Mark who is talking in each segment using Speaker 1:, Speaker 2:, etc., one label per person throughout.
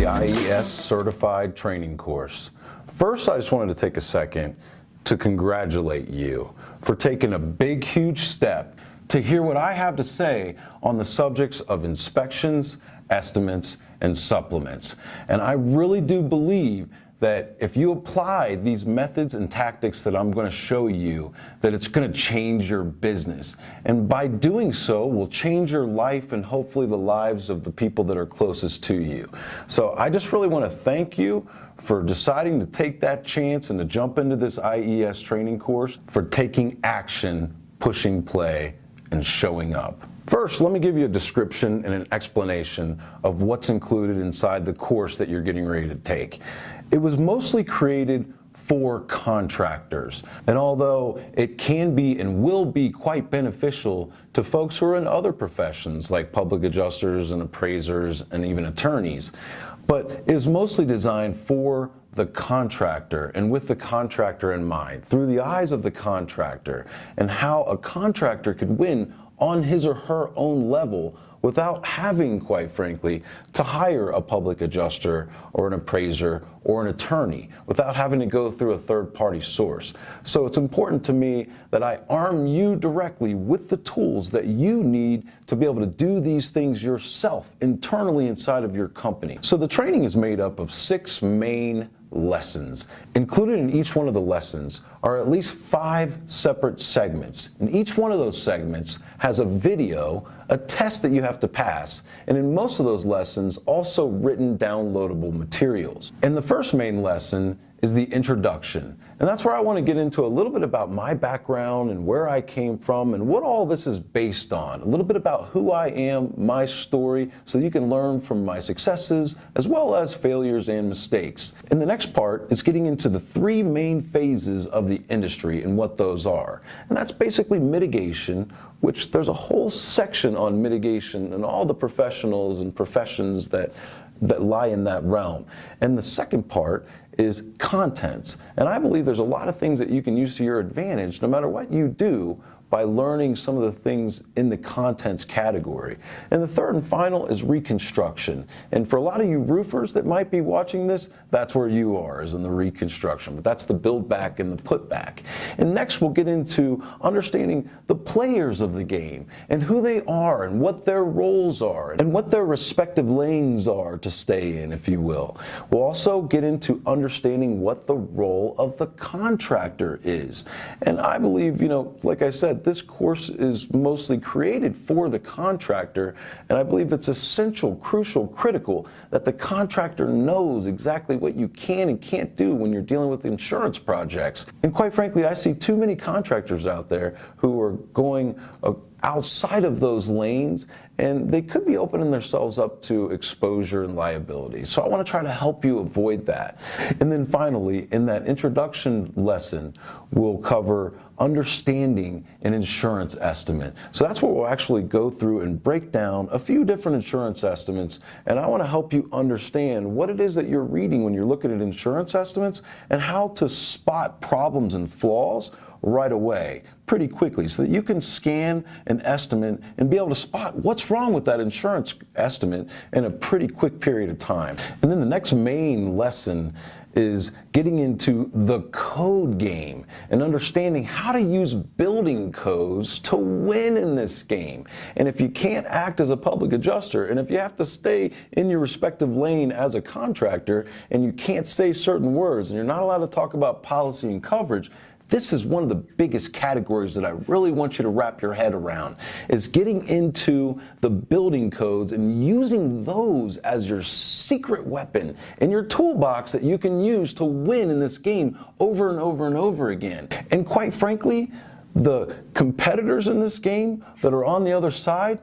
Speaker 1: the IES Certified Training course. First, I just wanted to take a second to congratulate you for taking a big, huge step to hear what I have to say on the subjects of inspections, estimates, and supplements. And I really do believe that if you apply these methods and tactics that I'm going to show you, that it's going to change your business. And by doing so, will change your life and hopefully the lives of the people that are closest to you. So I just really want to thank you for deciding to take that chance and to jump into this IES training course, for taking action, pushing play, and showing up. First, let me give you a description and an explanation of what's included inside the course that you're getting ready to take. It was mostly created for contractors, and although it can be and will be quite beneficial to folks who are in other professions like public adjusters and appraisers and even attorneys, but it was mostly designed for the contractor and with the contractor in mind, through the eyes of the contractor, and how a contractor could win on his or her own level without having, quite frankly, to hire a public adjuster or an appraiser or an attorney, without having to go through a third-party source. So it's important to me that I arm you directly with the tools that you need to be able to do these things yourself internally inside of your company. So the training is made up of 6 main lessons. Included in each one of the lessons are at least 5 separate segments. And each one of those segments has a video, a test that you have to pass, and in most of those lessons, also written downloadable materials. And the first main lesson is the introduction. And that's where I want to get into a little bit about my background and where I came from and what all this is based on. A little bit about who I am, my story, so you can learn from my successes as well as failures and mistakes. And the next part is getting into the 3 main phases of the industry and what those are. And that's basically mitigation, which there's a whole section on mitigation and all the professionals and professions that lie in that realm. And the second part is contents. And I believe there's a lot of things that you can use to your advantage no matter what you do by learning some of the things in the contents category. And the third and final is reconstruction. And for a lot of you roofers that might be watching this, that's where you are, is in the reconstruction. But that's the build back and the put back. And next we'll get into understanding the players of the game and who they are and what their roles are and what their respective lanes are to stay in, if you will. We'll also get into understanding what the role of the contractor is. And I believe, like I said, this course is mostly created for the contractor, and I believe it's essential, crucial, critical that the contractor knows exactly what you can and can't do when you're dealing with insurance projects. And quite frankly, I see too many contractors out there who are going outside of those lanes, and they could be opening themselves up to exposure and liability. So I want to try to help you avoid that. And then finally, in that introduction lesson, we'll cover understanding an insurance estimate. So that's where we'll actually go through and break down a few different insurance estimates, and I want to help you understand what it is that you're reading when you're looking at insurance estimates and how to spot problems and flaws right away, pretty quickly, so that you can scan an estimate and be able to spot what's wrong with that insurance estimate in a pretty quick period of time. And then the next main lesson is getting into the code game and understanding how to use building codes to win in this game. And if you can't act as a public adjuster, and if you have to stay in your respective lane as a contractor, and you can't say certain words, and you're not allowed to talk about policy and coverage, this is one of the biggest categories that I really want you to wrap your head around, is getting into the building codes and using those as your secret weapon in your toolbox that you can use to win in this game over and over and over again. And quite frankly, the competitors in this game that are on the other side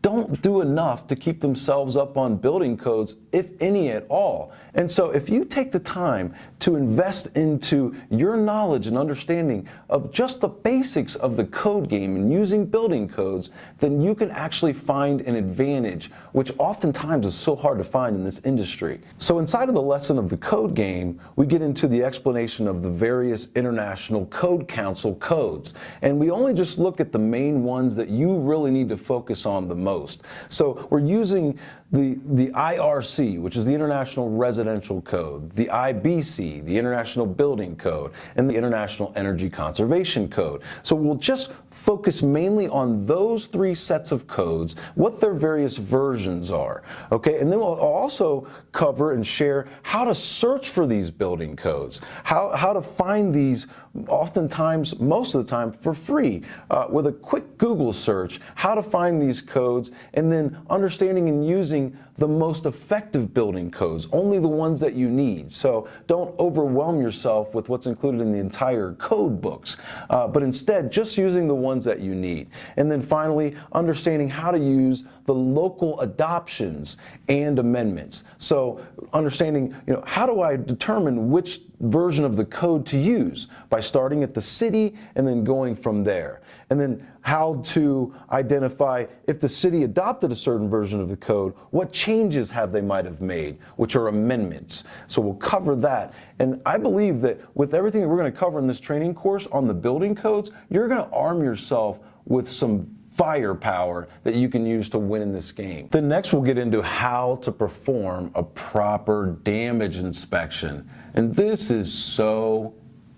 Speaker 1: don't do enough to keep themselves up on building codes, if any at all. And so if you take the time to invest into your knowledge and understanding of just the basics of the code game and using building codes, then you can actually find an advantage, which oftentimes is so hard to find in this industry. So inside of the lesson of the code game, we get into the explanation of the various International Code Council codes. And we only just look at the main ones that you really need to focus on the most. most. So we're using the IRC, which is the International Residential Code, the IBC, the International Building Code, and the International Energy Conservation Code. So we'll just focus mainly on those three sets of codes, what their various versions are, okay? And then we'll also cover and share how to search for these building codes, how to find these oftentimes, most of the time, for free, with a quick Google search, how to find these codes, and then understanding and using the most effective building codes, only the ones that you need. So don't overwhelm yourself with what's included in the entire code books, but instead just using the ones that you need. And then finally, understanding how to use the local adoptions and amendments. So understanding, how do I determine which version of the code to use by starting at the city and then going from there. And then how to identify if the city adopted a certain version of the code, what changes they might have made, which are amendments. So we'll cover that. And I believe that with everything that we're going to cover in this training course on the building codes, you're going to arm yourself with some firepower that you can use to win in this game. Then next we'll get into how to perform a proper damage inspection. And this is so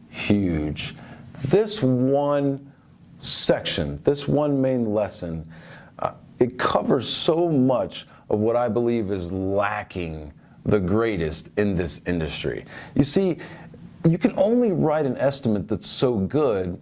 Speaker 1: huge. This one section, this one main lesson, it covers so much of what I believe is lacking the greatest in this industry. You see, you can only write an estimate that's so good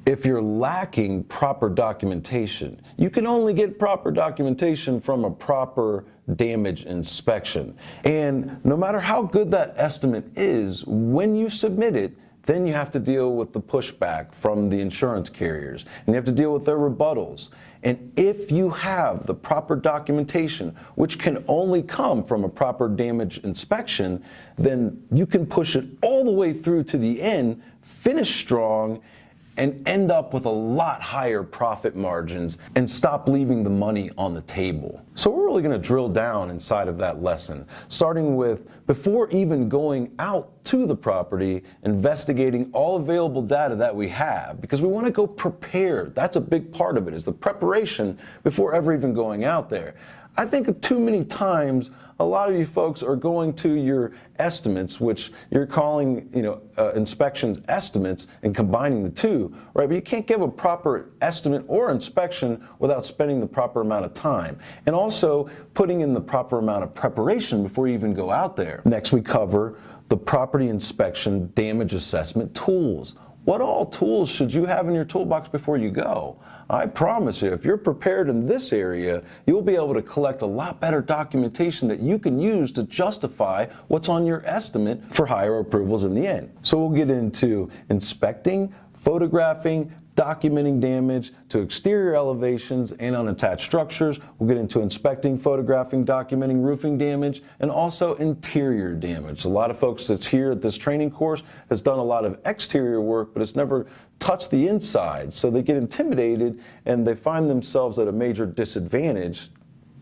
Speaker 1: if you're lacking proper documentation. You can only get proper documentation from a proper damage inspection. And no matter how good that estimate is, when you submit it, then you have to deal with the pushback from the insurance carriers, and you have to deal with their rebuttals. And if you have the proper documentation, which can only come from a proper damage inspection, then you can push it all the way through to the end, finish strong, and end up with a lot higher profit margins and stop leaving the money on the table. So we're really going to drill down inside of that lesson, starting with before even going out to the property, investigating all available data that we have, because we want to go prepared. That's a big part of it, is the preparation before ever even going out there. I think too many times a lot of you folks are going to your estimates, which you're calling, inspections estimates, and combining the two, right? But you can't give a proper estimate or inspection without spending the proper amount of time, and also putting in the proper amount of preparation before you even go out there. Next, we cover the property inspection damage assessment tools. What all tools should you have in your toolbox before you go? I promise you, if you're prepared in this area, you'll be able to collect a lot better documentation that you can use to justify what's on your estimate for higher approvals in the end. So we'll get into inspecting, photographing, documenting damage to exterior elevations and unattached structures. We'll get into inspecting, photographing, documenting roofing damage, and also interior damage. A lot of folks that's here at this training course has done a lot of exterior work, but it's never touched the inside. So they get intimidated and they find themselves at a major disadvantage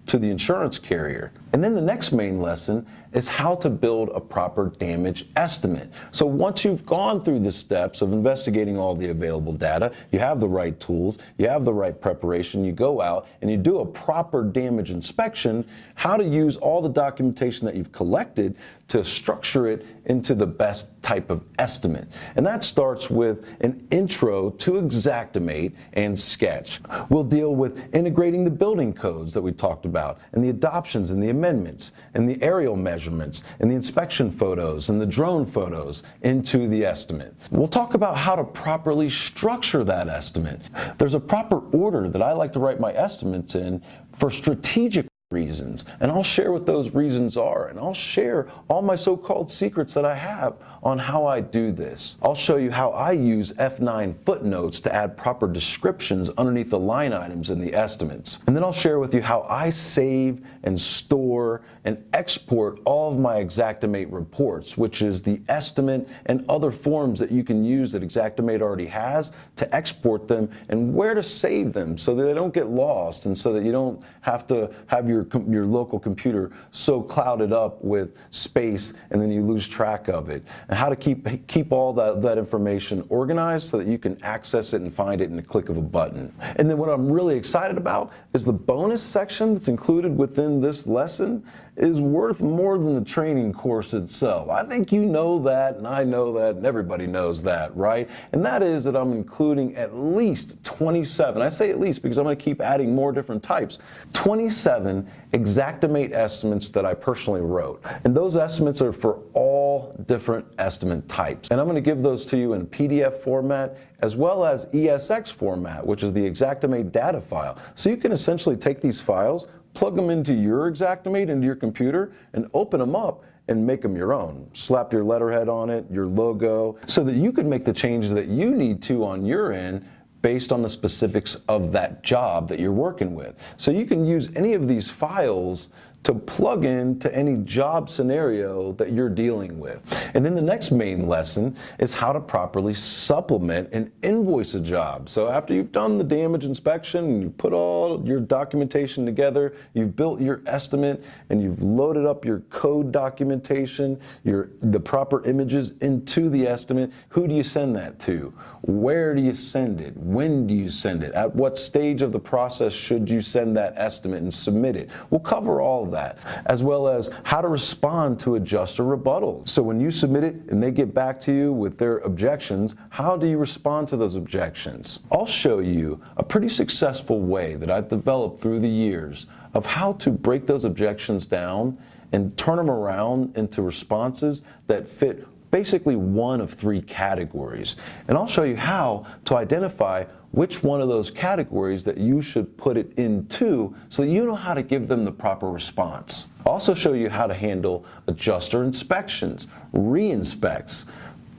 Speaker 1: to the insurance carrier. And then the next main lesson is how to build a proper damage estimate. So once you've gone through the steps of investigating all the available data, you have the right tools, you have the right preparation, you go out and you do a proper damage inspection, how to use all the documentation that you've collected to structure it into the best type of estimate. And that starts with an intro to Xactimate and Sketch. We'll deal with integrating the building codes that we talked about, and the adoptions and the amendments, and the aerial measurements, and the inspection photos, and the drone photos into the estimate. We'll talk about how to properly structure that estimate. There's a proper order that I like to write my estimates in for strategic reasons, and I'll share what those reasons are, and I'll share all my so-called secrets that I have on how I do this. I'll show you how I use F9 footnotes to add proper descriptions underneath the line items in the estimates. And then I'll share with you how I save and store and export all of my Xactimate reports, which is the estimate and other forms that you can use that Xactimate already has to export them, and where to save them so that they don't get lost, and so that you don't have to have your your local computer so clouded up with space and then you lose track of it, and how to keep all that information organized so that you can access it and find it in a click of a button. And then what I'm really excited about is the bonus section that's included within this lesson is worth more than the training course itself. I think you know that, and I know that, and everybody knows that, right? And that is that I'm including at least 27, I say at least because I'm going to keep adding more different types, 27 Xactimate estimates that I personally wrote. And those estimates are for all different estimate types. And I'm going to give those to you in PDF format as well as ESX format, which is the Xactimate data file. So you can essentially take these files, plug them into your Xactimate, into your computer, and open them up and make them your own. Slap your letterhead on it, your logo, so that you can make the changes that you need to on your end based on the specifics of that job that you're working with. So you can use any of these files to plug into any job scenario that you're dealing with. And then the next main lesson is how to properly supplement and invoice a job. So after you've done the damage inspection and you put all your documentation together, you've built your estimate and you've loaded up your code documentation, the proper images into the estimate, who do you send that to? Where do you send it? When do you send it? At what stage of the process should you send that estimate and submit it? We'll cover all of that, as well as how to respond to adjuster rebuttals. So when you submit it and they get back to you with their objections, how do you respond to those objections? I'll show you a pretty successful way that I've developed through the years of how to break those objections down and turn them around into responses that fit basically one of three categories. And I'll show you how to identify which one of those categories that you should put it into so that you know how to give them the proper response. I'll also show you how to handle adjuster inspections, re-inspects,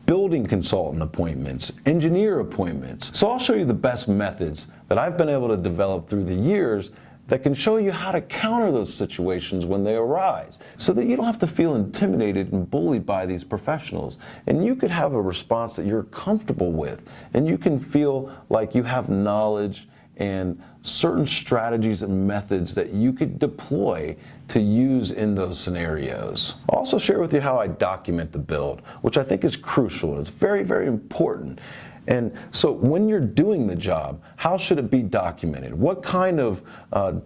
Speaker 1: building consultant appointments, engineer appointments. So I'll show you the best methods that I've been able to develop through the years that can show you how to counter those situations when they arise so that you don't have to feel intimidated and bullied by these professionals. And you could have a response that you're comfortable with, and you can feel like you have knowledge and certain strategies and methods that you could deploy to use in those scenarios. I'll also share with you how I document the build, which I think is crucial and it's very, very important. And so when you're doing the job, how should it be documented? What kind of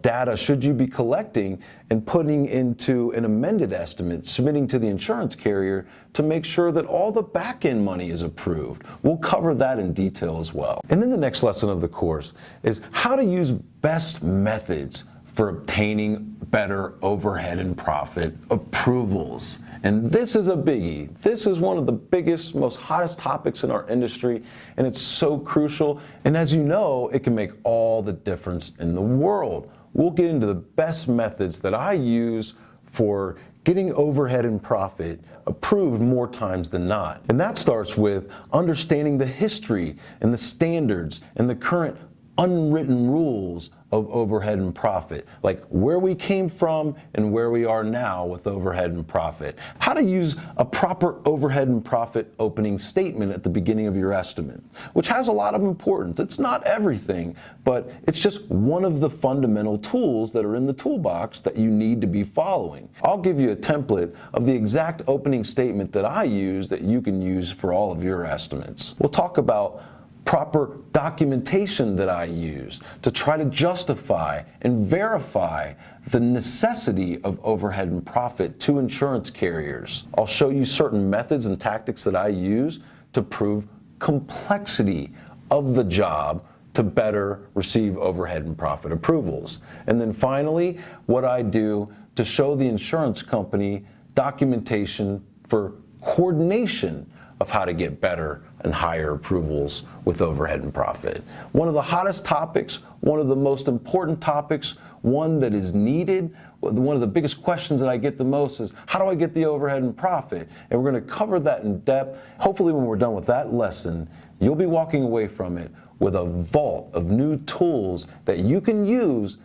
Speaker 1: data should you be collecting and putting into an amended estimate, submitting to the insurance carrier to make sure that all the back-end money is approved? We'll cover that in detail as well. And then the next lesson of the course is how to use best methods for obtaining better overhead and profit approvals. And this is a biggie. This is one of the biggest, most hottest topics in our industry, and it's so crucial. And as you know, it can make all the difference in the world. We'll get into the best methods that I use for getting overhead and profit approved more times than not. And that starts with understanding the history and the standards and the current unwritten rules of overhead and profit, like where we came from and where we are now with overhead and profit. How to use a proper overhead and profit opening statement at the beginning of your estimate, which has a lot of importance. It's not everything, but it's just one of the fundamental tools that are in the toolbox that you need to be following. I'll give you a template of the exact opening statement that I use that you can use for all of your estimates. We'll talk about proper documentation that I use to try to justify and verify the necessity of overhead and profit to insurance carriers. I'll show you certain methods and tactics that I use to prove complexity of the job to better receive overhead and profit approvals. And then finally, what I do to show the insurance company documentation for coordination of how to get better and higher approvals with overhead and profit. One of the hottest topics, one of the most important topics, one that is needed, one of the biggest questions that I get the most is, how do I get the overhead and profit? And we're going to cover that in depth. Hopefully when we're done with that lesson, you'll be walking away from it with a vault of new tools that you can use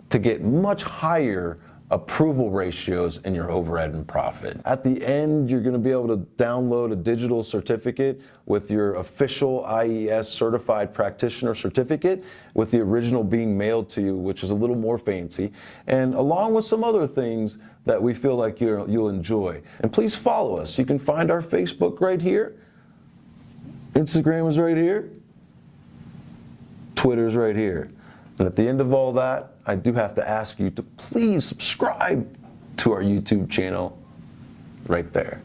Speaker 1: to get much higher approval ratios in your overhead and profit. At the end, you're going to be able to download a digital certificate with your official IES certified practitioner certificate, with the original being mailed to you, which is a little more fancy, and along with some other things that we feel like you'll enjoy. And please follow us. You can find our Facebook right here. Instagram is right here. Twitter's right here. And at the end of all that, I do have to ask you to please subscribe to our YouTube channel right there.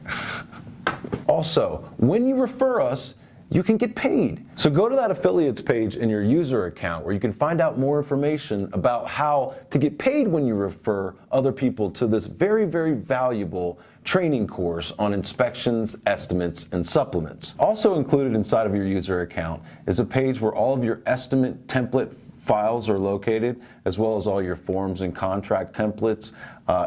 Speaker 1: Also, when you refer us, you can get paid. So go to that affiliates page in your user account where you can find out more information about how to get paid when you refer other people to this very, very valuable training course on inspections, estimates, and supplements. Also included inside of your user account is a page where all of your estimate template files are located, as well as all your forms and contract templates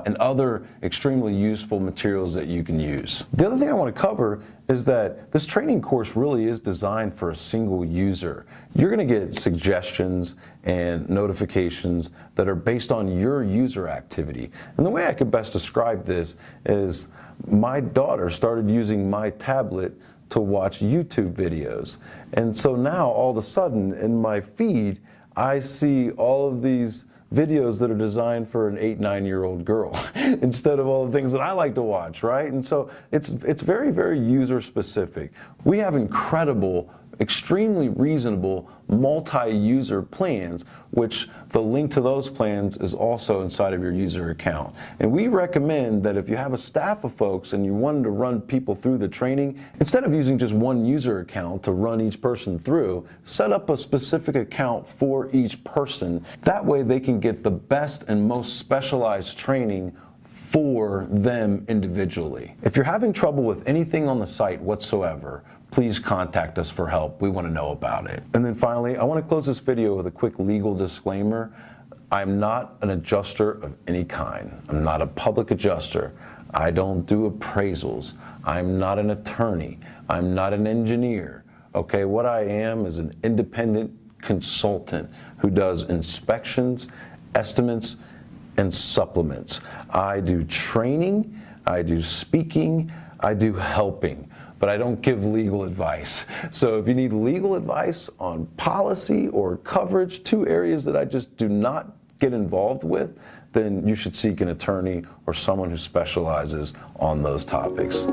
Speaker 1: and other extremely useful materials that you can use. The other thing I want to cover is that this training course really is designed for a single user. You're going to get suggestions and notifications that are based on your user activity. And the way I could best describe this is my daughter started using my tablet to watch YouTube videos. And so now all of a sudden in my feed, I see all of these videos that are designed for an 8-9-year-old girl instead of all the things that I like to watch, right? And so it's very, very user specific. We have incredible, extremely reasonable multi-user plans, which the link to those plans is also inside of your user account. And we recommend that if you have a staff of folks and you want to run people through the training, instead of using just one user account to run each person through, set up a specific account for each person. That way they can get the best and most specialized training for them individually. If you're having trouble with anything on the site whatsoever, please contact us for help. We want to know about it. And then finally, I want to close this video with a quick legal disclaimer. I'm not an adjuster of any kind. I'm not a public adjuster. I don't do appraisals. I'm not an attorney. I'm not an engineer. Okay, what I am is an independent consultant who does inspections, estimates, and supplements. I do training, I do speaking, I do helping, but I don't give legal advice. So if you need legal advice on policy or coverage, two areas that I just do not get involved with, then you should seek an attorney or someone who specializes on those topics.